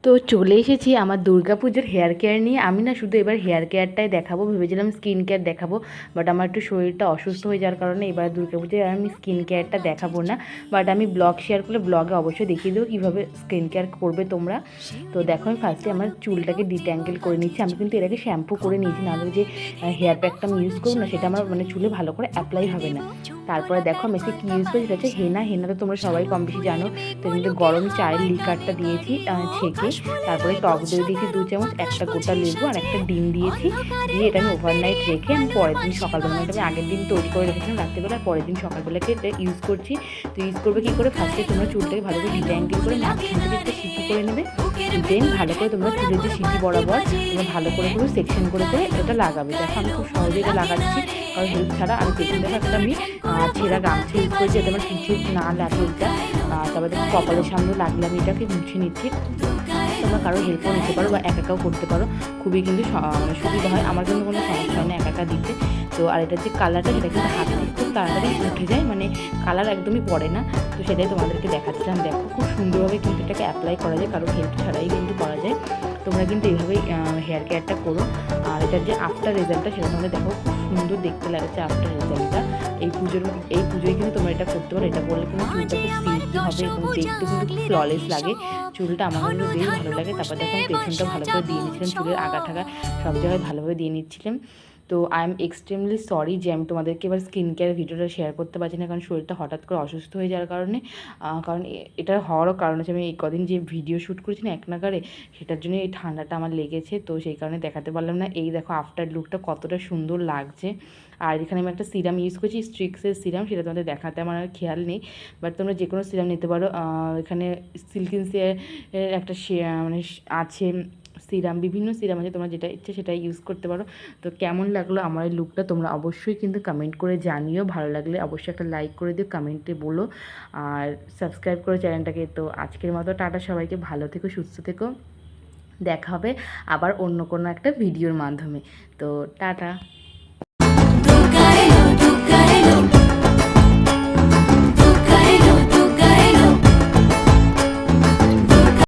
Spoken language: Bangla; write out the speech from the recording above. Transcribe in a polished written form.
তো চলে এসেছি আমার দুর্গাপুজোর হেয়ার কেয়ার নিয়ে। আমি না শুধু এবার হেয়ার কেয়ারটাই দেখাবো, ভেবেছিলাম স্কিন কেয়ার দেখাবো, বাট আমার একটু শরীরটা অসুস্থ হয়ে যাওয়ার কারণে এবার দুর্গাপুজোয় আমি স্কিন কেয়ারটা দেখাবো না। বাট আমি ব্লগ শেয়ার করলে ব্লগে অবশ্যই দেখিয়ে দেবো কীভাবে স্কিন কেয়ার করবে তোমরা। তো দেখো আমি ফার্স্টে আমার চুলটাকে ডিট্যাঙ্গেল করে নিচ্ছি। আমি কিন্তু এর আগে শ্যাম্পু করে নিয়েছি, নাহলে যে হেয়ার প্যাকটা আমি ইউজ করবো না সেটা আমার চুলে ভালো করে অ্যাপ্লাই হবে না। তারপরে দেখো আমি এসে কী ইউজ করি, সেটা হচ্ছে হেনা। হেনা তো তোমরা সবাই কম বেশি জানো। তো কিন্তু গরম চায়ের লিকারটা দিয়েছি ছেঁকে, তারপরে টক দই দিয়েছি 2 চামচ, একটা গোটা লেবু আর একটা ডিম দিয়েছি। দিয়ে এটা আমি ওভারনাইট রেখে আমি পরের দিন সকালবেলা, আমি আগের দিন তৈরি করে রেখেছিলাম রাত্রিবেলা, আর পরের দিন সকালবেলাকে এটা ইউজ করছি। তো ইউজ করবে কী করে, ফার্স্টে তোমরা চুলটাকে ভালো করে ডিট্যাঙ্গেল করে মাঝখান থেকে একটা সিটি করে নেবে। দেন ভালো করে তোমরা চুলের যে সিটি বরাবর তোমরা ভালো করে পুরো সেকশন করে এটা লাগাবে। দেখো আমি খুব সহজে এটা লাগাচ্ছি, কারণ হেল্প ছাড়া। আর পেছন দেখো একটা আমি ছেঁড়া গামছা ইউজ করেছি যাতে আমার পিঠে না লাগে এটা। তারপরে দেখো কপালের সামনে লাগলে আমি এটাকে মুছে নিচ্ছি। তোমরা কারো হেল্পও নিতে পারো বা একাও করতে পারো, খুবই কিন্তু সুবিধা হয়। আমার কিন্তু কোনো সমস্যা হয় না একা দিতে। তো আর এটার যে কালারটা সেটা কিন্তু হাত থেকে খুব তাড়াতাড়ি উঠে যায়, কালার একদমই পড়ে না। তো সেটাই তোমাদেরকে দেখাচ্ছিলাম। দেখো খুব সুন্দরভাবে কিন্তু এটাকে অ্যাপ্লাই করা যায়, কারো হেল্প ছাড়াই কিন্তু করা যায়। তোমরা কিন্তু এইভাবেই হেয়ার কেয়ারটা করো। আর এটার যে আফটার রেজাল্টটা সেটা তোমরা দেখো, খুব সুন্দর দেখতে লাগছে আফটার রেজাল্টটা। এই পুজোয় কিন্তু তোমরা এটা করতে পারো। এটা করলে কিন্তু চুলটা খুব সিল্কি হবে এবং দেখতে কিন্তু খুব ফ্ললেস লাগে চুলটা। আমার কিন্তু বেশ ভালো লাগে। তারপর দেখো আমি পেছনটা ভালো করে দিয়ে নিচ্ছিলাম, চুলের আগা ঠাগা সব জায়গায় ভালোভাবে দিয়ে নিচ্ছিলাম। তো আই এম এক্সট্রিমলি সরি যে আমি তোমাদেরকে এবার স্কিন কেয়ার ভিডিওটা শেয়ার করতে পারছি না, কারণ শরীরটা হঠাৎ করে অসুস্থ হয়ে যাওয়ার কারণে। কারণ এটা হওয়ারও কারণ হচ্ছে আমি এই কদিন যে ভিডিও শ্যুট করেছি না এক নাগারে, সেটার জন্য এই ঠান্ডাটা আমার লেগেছে। তো সেই কারণে দেখাতে পারলাম না। এই দেখো আফটার লুকটা কতটা সুন্দর লাগছে। আর এখানে আমি একটা সিরাম ইউজ করছি, স্ট্রিক্সের সিরাম, সেটা তোমাদের দেখাতে আমার আর খেয়াল নেই। বাট তোমরা যে কোনো সিরাম নিতে পারো। এখানে সিল্কিন্সের একটা আছে সিরাম, বিভিন্ন সিরাম আছে, তোমরা যেটা ইচ্ছে সেটা ইউজ করতে পারো। তো কেমন লাগলো আমার এই লুকটা তোমরা অবশ্যই কিন্তু কমেন্ট করে জানিও। ভালো লাগলে অবশ্যই একটা লাইক করে দিও, কমেন্টে বলো, আর সাবস্ক্রাইব করো চ্যানেলটাকে। তো আজকের মতো টাটা, সবাইকে ভালো থেকো, সুস্থ থেকো। দেখা হবে আবার অন্য কোনো একটা ভিডিওর মাধ্যমে। তো টাটা।